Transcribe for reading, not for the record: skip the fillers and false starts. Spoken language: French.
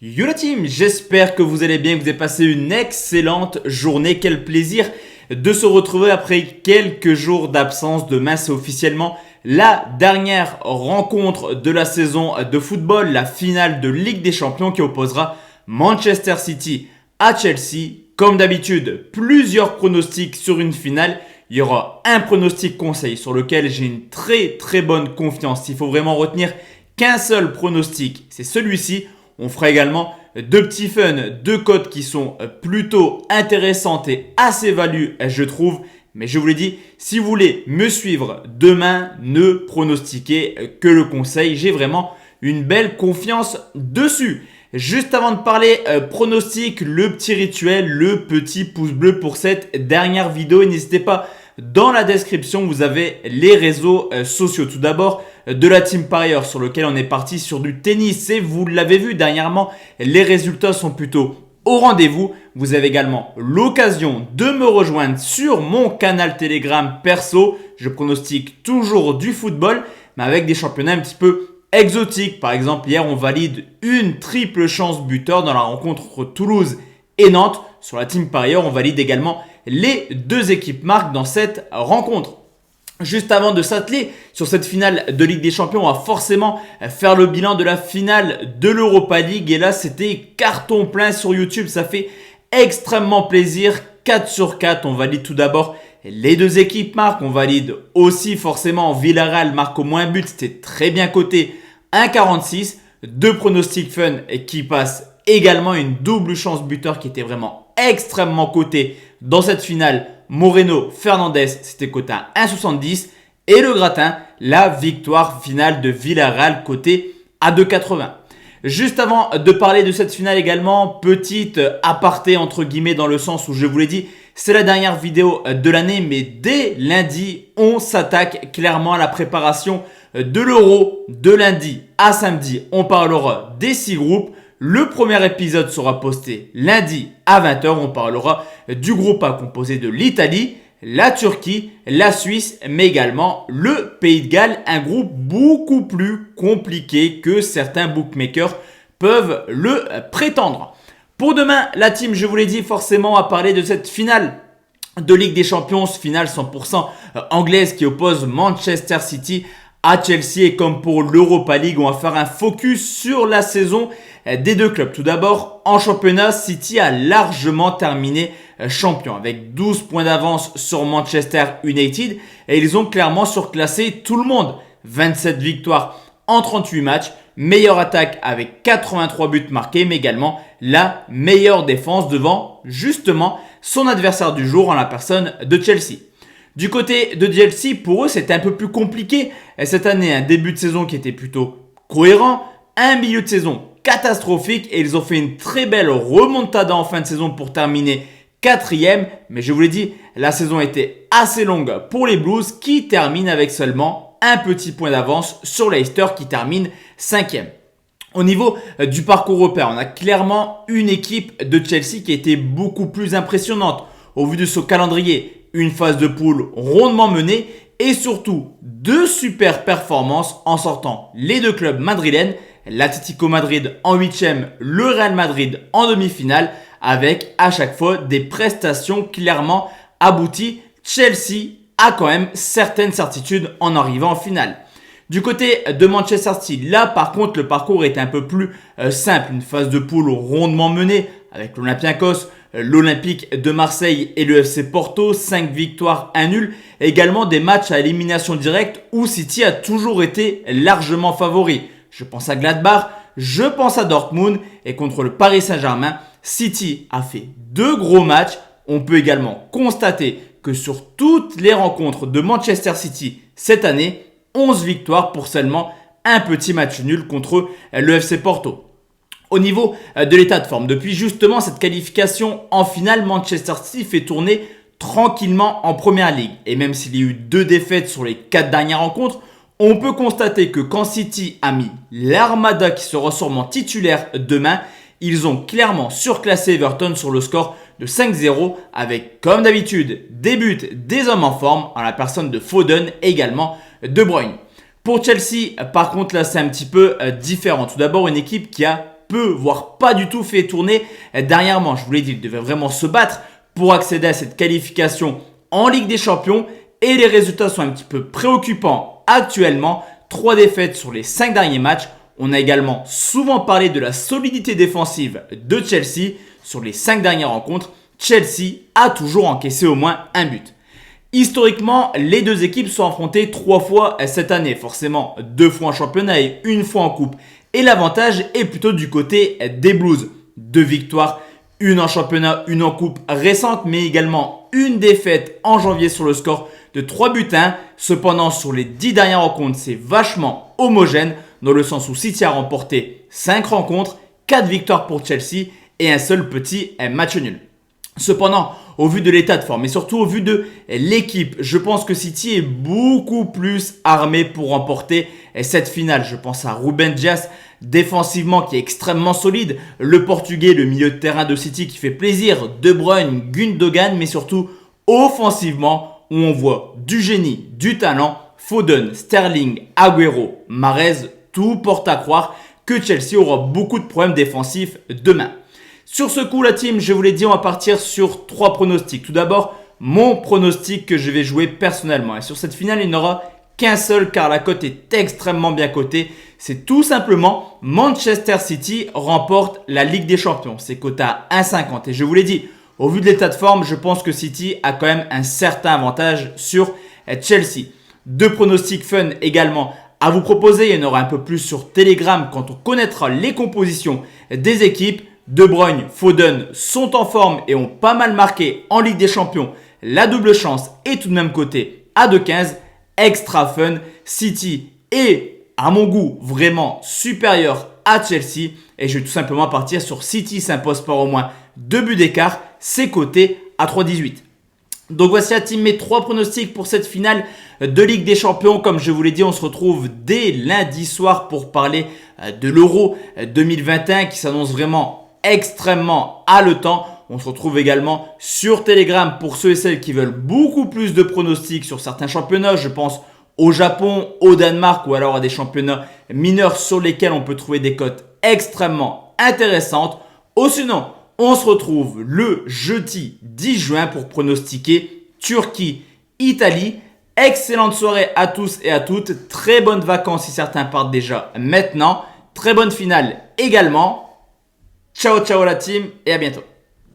Yo la team, j'espère que vous allez bien, que vous avez passé une excellente journée. Quel plaisir de se retrouver après quelques jours d'absence. Demain, c'est officiellement la dernière rencontre de la saison de football, la finale de Ligue des Champions qui opposera Manchester City à Chelsea. Comme d'habitude, plusieurs pronostics sur une finale. Il y aura un pronostic conseil sur lequel j'ai une très bonne confiance. Il faut vraiment retenir qu'un seul pronostic, c'est celui-ci. On fera également deux petits fun, deux cotes qui sont plutôt intéressantes et assez value, je trouve. Mais je vous l'ai dit, si vous voulez me suivre demain, ne pronostiquez que le conseil. J'ai vraiment une belle confiance dessus. Juste avant de parler pronostic, le petit rituel, le petit pouce bleu pour cette dernière vidéo. Et n'hésitez pas, dans la description, vous avez les réseaux sociaux. Tout d'abord, de la team parieur sur lequel on est parti sur du tennis. Et vous l'avez vu dernièrement, les résultats sont plutôt au rendez-vous. Vous avez également l'occasion de me rejoindre sur mon canal Telegram perso. Je pronostique toujours du football, mais avec des championnats un petit peu exotiques. Par exemple, hier, on valide une triple chance buteur dans la rencontre entre Toulouse et Nantes. Sur la team parieur, on valide également les deux équipes marques dans cette rencontre. Juste avant de s'atteler sur cette finale de Ligue des Champions, on va forcément faire le bilan de la finale de l'Europa League. Et là, c'était carton plein sur YouTube. Ça fait extrêmement plaisir. 4 sur 4. On valide tout d'abord les deux équipes marques. On valide aussi forcément Villarreal marque au moins un but. C'était très bien coté. 1,46. Deux pronostics fun qui passent également. Une double chance buteur qui était vraiment extrêmement coté dans cette finale. Moreno, Fernandez, c'était coté à 1,70. Et le gratin, la victoire finale de Villarreal coté à 2,80. Juste avant de parler de cette finale également, petite aparté entre guillemets dans le sens où je vous l'ai dit, c'est la dernière vidéo de l'année. Mais dès lundi, on s'attaque clairement à la préparation de l'Euro. De lundi à samedi, on parlera des 6 groupes. Le premier épisode sera posté lundi à 20h. On parlera du groupe A composé de l'Italie, la Turquie, la Suisse, mais également le Pays de Galles. Un groupe beaucoup plus compliqué que certains bookmakers peuvent le prétendre. Pour demain, la team, je vous l'ai dit, forcément à parler de cette finale de Ligue des Champions, finale 100% anglaise qui oppose Manchester City à Chelsea. Et comme pour l'Europa League, on va faire un focus sur la saison des deux clubs. Tout d'abord, en championnat, City a largement terminé champion avec 12 points d'avance sur Manchester United et ils ont clairement surclassé tout le monde. 27 victoires en 38 matchs, meilleure attaque avec 83 buts marqués, mais également la meilleure défense devant justement son adversaire du jour en la personne de Chelsea. Du côté de Chelsea, pour eux, c'était un peu plus compliqué cette année. Un début de saison qui était plutôt cohérent, un milieu de saison catastrophique et ils ont fait une très belle remontada en fin de saison pour terminer 4e. Mais je vous l'ai dit, la saison était assez longue pour les Blues qui terminent avec seulement un petit point d'avance sur Leicester qui termine 5e. Au niveau du parcours européen, on a clairement une équipe de Chelsea qui a été beaucoup plus impressionnante au vu de son calendrier. Une phase de poule rondement menée et surtout deux super performances en sortant les deux clubs madrilènes, l'Atlético Madrid en 8e, le Real Madrid en demi-finale avec à chaque fois des prestations clairement abouties. Chelsea a quand même certaines certitudes en arrivant en finale. Du côté de Manchester City, là par contre le parcours est un peu plus simple. Une phase de poule rondement menée avec l'Olympiakos, l'Olympique de Marseille et le FC Porto, 5 victoires, 1 nul. Également des matchs à élimination directe où City a toujours été largement favori. Je pense à Gladbach, je pense à Dortmund et contre le Paris Saint-Germain, City a fait 2 gros matchs. On peut également constater que sur toutes les rencontres de Manchester City cette année, 11 victoires pour seulement un petit match nul contre le FC Porto. Au niveau de l'état de forme, depuis justement cette qualification en finale, Manchester City fait tourner tranquillement en première ligue. Et même s'il y a eu 2 défaites sur les 4 dernières rencontres, on peut constater que quand City a mis l'Armada qui sera sûrement titulaire demain, ils ont clairement surclassé Everton sur le score de 5-0 avec comme d'habitude des buts des hommes en forme en la personne de Foden et également De Bruyne. Pour Chelsea, par contre, là, c'est un petit peu différent. Tout d'abord, une équipe qui a peu, voire pas du tout fait tourner dernièrement. Je vous l'ai dit, il devait vraiment se battre pour accéder à cette qualification en Ligue des Champions et les résultats sont un petit peu préoccupants actuellement. 3 défaites sur les 5 derniers matchs. On a également souvent parlé de la solidité défensive de Chelsea. Sur les 5 dernières rencontres, Chelsea a toujours encaissé au moins un but. Historiquement, les deux équipes sont affrontées 3 fois cette année. Forcément, 2 fois en championnat et 1 fois en coupe. Et l'avantage est plutôt du côté des Blues. 2 victoires, 1 en championnat, 1 en coupe récente, mais également une défaite en janvier sur le score de 3 buts à 1. Cependant, sur les 10 dernières rencontres, c'est vachement homogène dans le sens où City a remporté 5 rencontres, 4 victoires pour Chelsea et un seul petit match nul. Cependant, au vu de l'état de forme et surtout au vu de l'équipe, je pense que City est beaucoup plus armé pour remporter cette finale. Je pense à Ruben Dias défensivement qui est extrêmement solide, le Portugais, le milieu de terrain de City qui fait plaisir, De Bruyne, Gundogan, mais surtout offensivement où on voit du génie, du talent, Foden, Sterling, Agüero, Mahrez, tout porte à croire que Chelsea aura beaucoup de problèmes défensifs demain. Sur ce coup, la team, je vous l'ai dit, on va partir sur 3 pronostics. Tout d'abord, mon pronostic que je vais jouer personnellement. Et sur cette finale, il n'y en aura qu'un seul car la cote est extrêmement bien cotée. C'est tout simplement Manchester City remporte la Ligue des Champions. C'est coté à 1,50. Et je vous l'ai dit, au vu de l'état de forme, je pense que City a quand même un certain avantage sur Chelsea. 2 pronostics fun également à vous proposer. Il y en aura un peu plus sur Telegram quand on connaîtra les compositions des équipes. De Bruyne, Foden sont en forme et ont pas mal marqué en Ligue des Champions. La double chance est tout de même cotée à 2,15. Extra fun, City est à mon goût vraiment supérieur à Chelsea. Et je vais tout simplement partir sur City s'impose par au moins 2 buts d'écart. C'est coté à 3,18. Donc voici la team, mes 3 pronostics pour cette finale de Ligue des Champions. Comme je vous l'ai dit, on se retrouve dès lundi soir pour parler de l'Euro 2021 qui s'annonce vraiment extrêmement haletant. On se retrouve également sur Telegram pour ceux et celles qui veulent beaucoup plus de pronostics sur certains championnats. Je pense au Japon, au Danemark ou alors à des championnats mineurs sur lesquels on peut trouver des cotes extrêmement intéressantes. Ou sinon, on se retrouve le jeudi 10 juin pour pronostiquer Turquie-Italie. Excellente soirée à tous et à toutes. Très bonnes vacances si certains partent déjà maintenant. Très bonne finale également. Ciao ciao la team et à bientôt.